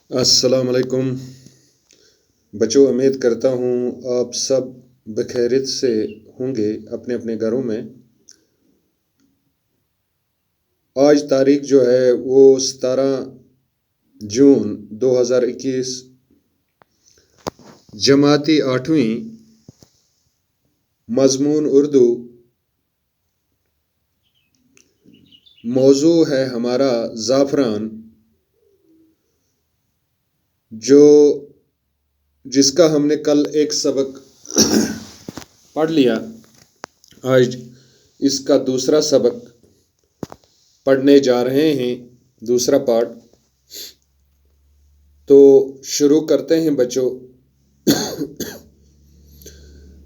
السلام علیکم بچوں، امید کرتا ہوں آپ سب بخیریت سے ہوں گے اپنے اپنے گھروں میں۔ آج تاریخ جو ہے وہ 17 جون 2021، جماعتی 8ویں، مضمون اردو۔ موضوع ہے ہمارا زعفران، جس کا ہم نے کل ایک سبق پڑھ لیا۔ آج اس کا دوسرا سبق پڑھنے جا رہے ہیں، دوسرا پارٹ۔ تو شروع کرتے ہیں بچوں۔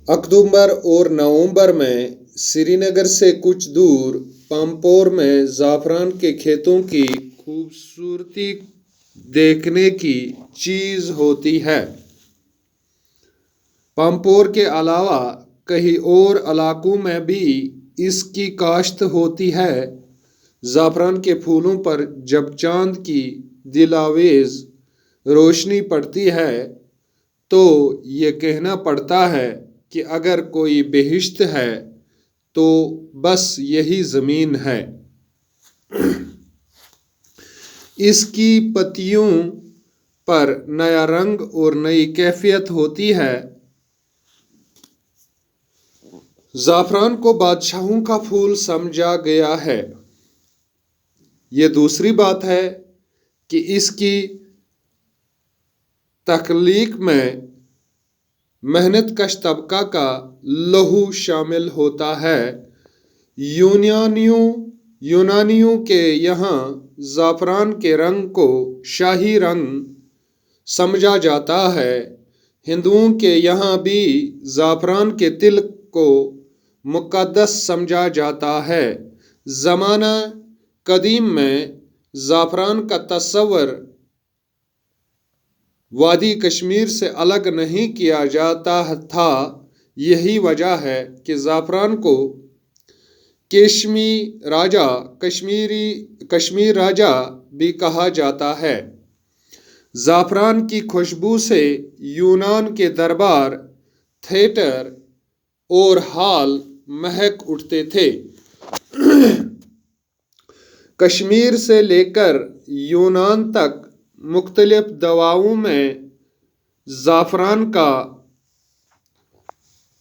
اکتوبر اور نومبر میں سری نگر سے کچھ دور پامپور میں زعفران کے کھیتوں کی خوبصورتی دیکھنے کی چیز ہوتی ہے۔ پامپور کے علاوہ کئی اور علاقوں میں بھی اس کی کاشت ہوتی ہے۔ زعفران کے پھولوں پر جب چاند کی دلآویز روشنی پڑتی ہے تو یہ کہنا پڑتا ہے کہ اگر کوئی بہشت ہے تو بس یہی زمین ہے۔ اس کی پتیوں پر نیا رنگ اور نئی کیفیت ہوتی ہے۔ زعفران کو بادشاہوں کا پھول سمجھا گیا ہے۔ یہ دوسری بات ہے کہ اس کی تخلیق میں محنت کش طبقہ کا لہو شامل ہوتا ہے۔ یونانیوں کے یہاں زعفران کے رنگ کو شاہی رنگ سمجھا جاتا ہے۔ ہندوؤں کے یہاں بھی زعفران کے تل کو مقدس سمجھا جاتا ہے۔ زمانہ قدیم میں زعفران کا تصور وادی کشمیر سے الگ نہیں کیا جاتا تھا۔ یہی وجہ ہے کہ زعفران کو کشمیر راجا بھی کہا جاتا ہے۔ زعفران کی خوشبو سے یونان کے دربار، تھیٹر اور ہال مہک اٹھتے تھے۔ کشمیر سے لے کر یونان تک مختلف دواؤں میں زعفران کا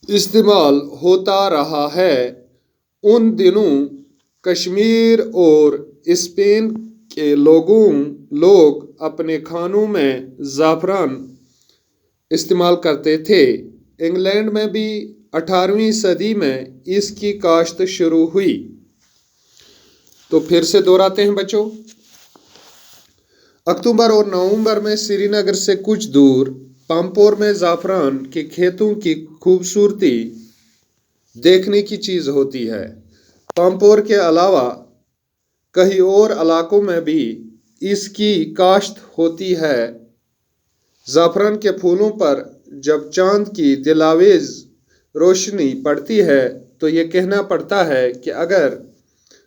استعمال ہوتا رہا ہے۔ ان دنوں کشمیر اور اسپین کے لوگ اپنے کھانوں میں زعفران استعمال کرتے تھے۔ انگلینڈ میں بھی 18ویں صدی میں اس کی کاشت شروع ہوئی۔ تو پھر سے دہراتے ہیں بچوں۔ اکتوبر اور نومبر میں سری نگر سے کچھ دور پامپور میں زعفران کے کھیتوں کی خوبصورتی دیکھنے کی چیز ہوتی ہے۔ پامپور کے علاوہ کئی اور علاقوں میں بھی اس کی کاشت ہوتی ہے۔ زعفران کے پھولوں پر جب چاند کی دلآویز روشنی پڑتی ہے تو یہ کہنا پڑتا ہے کہ اگر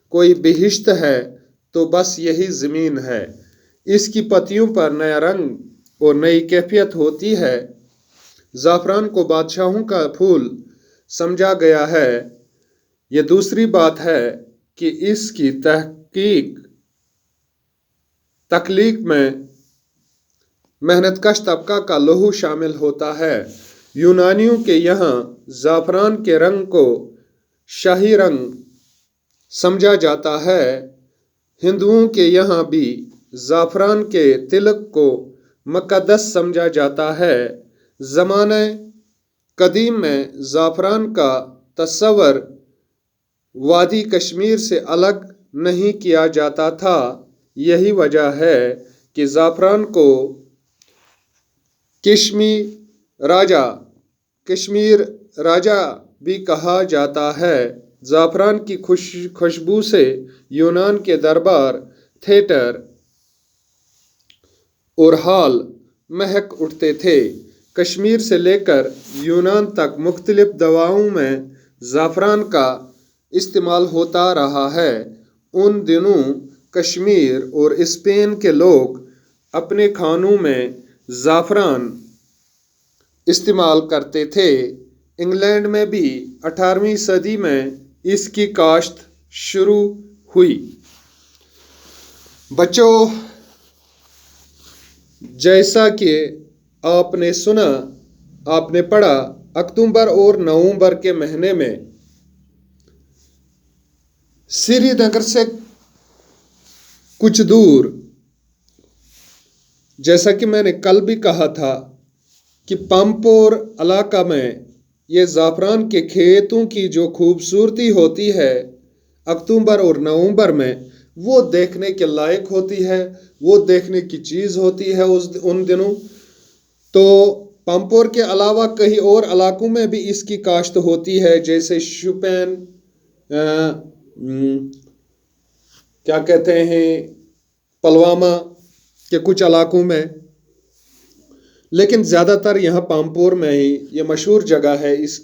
کوئی بہشت ہے تو بس یہی زمین ہے۔ اس کی پتیوں پر نیا رنگ اور نئی کیفیت ہوتی ہے۔ زعفران کو بادشاہوں کا پھول سمجھا گیا ہے۔ یہ دوسری بات ہے کہ اس کی تخلیق میں محنت کش طبقہ کا لہو شامل ہوتا ہے۔ یونانیوں کے یہاں زعفران کے رنگ کو شاہی رنگ سمجھا جاتا ہے۔ ہندوؤں کے یہاں بھی زعفران کے تلک کو مقدس سمجھا جاتا ہے۔ زمانہ قدیم میں زعفران کا تصور وادی کشمیر سے الگ نہیں کیا جاتا تھا۔ یہی وجہ ہے کہ زعفران کو کشمیر راجا بھی کہا جاتا ہے۔ زعفران کی خوشبو سے یونان کے دربار، تھیٹر اور ہال مہک اٹھتے تھے۔ کشمیر سے لے کر یونان تک مختلف دواؤں میں زعفران کا استعمال ہوتا رہا ہے۔ ان دنوں کشمیر اور اسپین کے لوگ اپنے کھانوں میں زعفران استعمال کرتے تھے۔ انگلینڈ میں بھی 18ویں صدی میں اس کی کاشت شروع ہوئی۔ بچوں، جیسا کہ آپ نے سنا، آپ نے پڑھا، اکتوبر اور نومبر کے مہینے میں سری نگر سے کچھ دور، جیسا کہ میں نے کل بھی کہا تھا کہ پامپور علاقہ میں یہ زعفران کے کھیتوں کی جو خوبصورتی ہوتی ہے اکتوبر اور نومبر میں، وہ دیکھنے کے لائق ہوتی ہے، وہ دیکھنے کی چیز ہوتی ہے ان دنوں۔ تو پامپور کے علاوہ کئی اور علاقوں میں بھی اس کی کاشت ہوتی ہے، جیسے شوپین، کیا کہتے ہیں، پلوامہ کے کچھ علاقوں میں، لیکن زیادہ تر یہاں پامپور میں ہی یہ مشہور جگہ ہے اس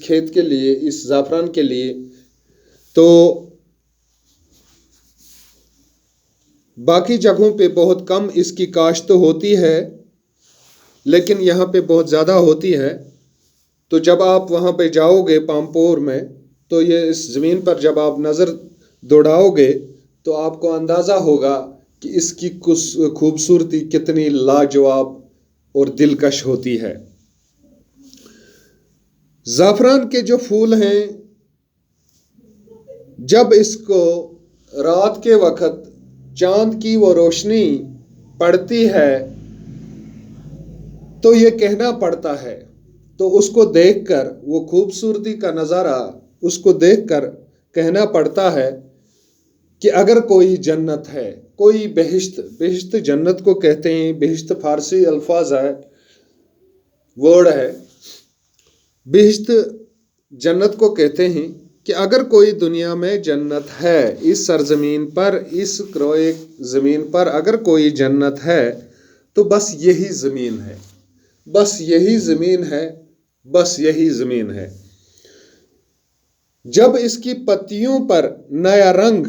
کھیت کے لیے، اس زعفران کے لیے۔ تو باقی جگہوں پہ بہت کم اس کی کاشت ہوتی ہے، لیکن یہاں پہ بہت زیادہ ہوتی ہے۔ تو جب آپ وہاں پہ جاؤ گے پامپور میں، تو یہ اس زمین پر جب آپ نظر دوڑاؤ گے تو آپ کو اندازہ ہوگا کہ اس کی خوبصورتی کتنی لاجواب اور دلکش ہوتی ہے۔ زعفران کے جو پھول ہیں، جب اس کو رات کے وقت چاند کی وہ روشنی پڑتی ہے تو یہ کہنا پڑتا ہے، تو اس کو دیکھ کر، وہ خوبصورتی کا نظارہ اس کو دیکھ کر کہنا پڑتا ہے کہ اگر کوئی جنت ہے، کوئی بہشت جنت کو کہتے ہیں، بہشت فارسی الفاظ ہے، ورڈ ہے، بہشت جنت کو کہتے ہیں، کہ اگر کوئی دنیا میں جنت ہے، اس سرزمین پر، اس کروئے زمین پر اگر کوئی جنت ہے تو بس یہی زمین ہے، بس یہی زمین ہے، بس یہی زمین ہے۔ جب اس کی پتیوں پر نیا رنگ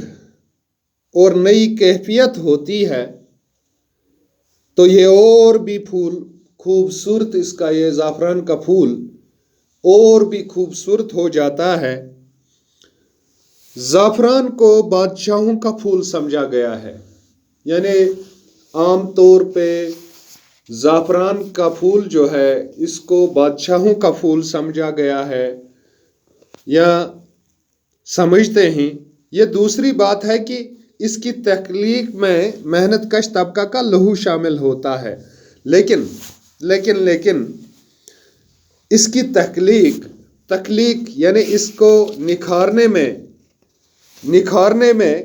اور نئی کیفیت ہوتی ہے تو یہ اور بھی پھول خوبصورت، اس کا یہ زعفران کا پھول اور بھی خوبصورت ہو جاتا ہے۔ زعفران کو بادشاہوں کا پھول سمجھا گیا ہے، یعنی عام طور پہ زعفران کا پھول جو ہے اس کو بادشاہوں کا پھول سمجھا گیا ہے یا سمجھتے ہیں۔ یہ دوسری بات ہے کہ اس کی تخلیق میں محنت کش طبقہ کا لہو شامل ہوتا ہے، لیکن اس کی تخلیق یعنی اس کو نکھارنے میں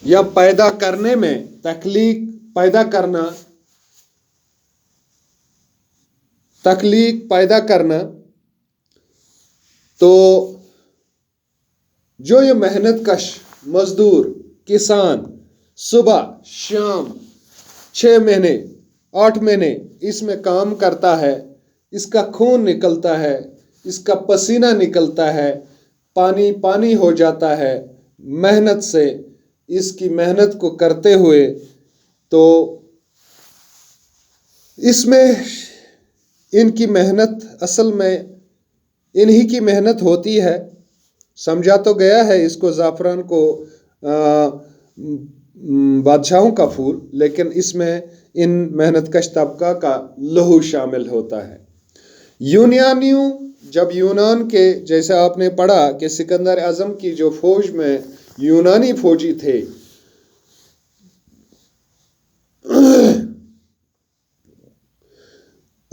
یا پیدا کرنے میں، تخلیق پیدا کرنا، تو جو یہ محنت کش مزدور کسان صبح شام 6 مہینے 8 مہینے اس میں کام کرتا ہے، اس کا خون نکلتا ہے، اس کا پسینہ نکلتا ہے، پانی ہو جاتا ہے محنت سے، اس کی محنت کو کرتے ہوئے، تو اس میں ان کی محنت، اصل میں انہی کی محنت ہوتی ہے۔ سمجھا تو گیا ہے اس کو، زعفران کو بادشاہوں کا پھول، لیکن اس میں ان محنت کش طبقہ کا لہو شامل ہوتا ہے۔ یونانیوں، جب یونان کے، جیسے آپ نے پڑھا کہ سکندر اعظم کی جو فوج میں یونانی فوجی تھے،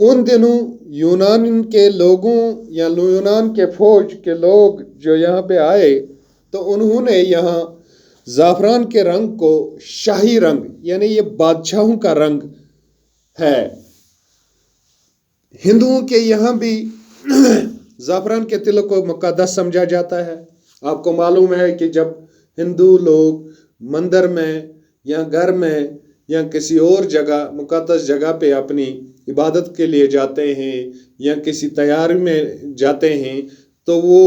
ان دنوں یونان کے لوگوں یا یونان کے فوج کے لوگ جو یہاں پہ آئے تو انہوں نے یہاں زعفران کے رنگ کو شاہی رنگ، یعنی یہ بادشاہوں کا رنگ ہے۔ ہندوؤں کے یہاں بھی زعفران کے تلک کو مقدس سمجھا جاتا ہے۔ آپ کو معلوم ہے کہ جب ہندو لوگ مندر میں یا گھر میں یا کسی اور جگہ، مقدس جگہ پہ اپنی عبادت کے لیے جاتے ہیں یا کسی تیاری میں جاتے ہیں، تو وہ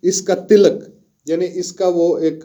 اس کا تلک، یعنی اس کا وہ ایک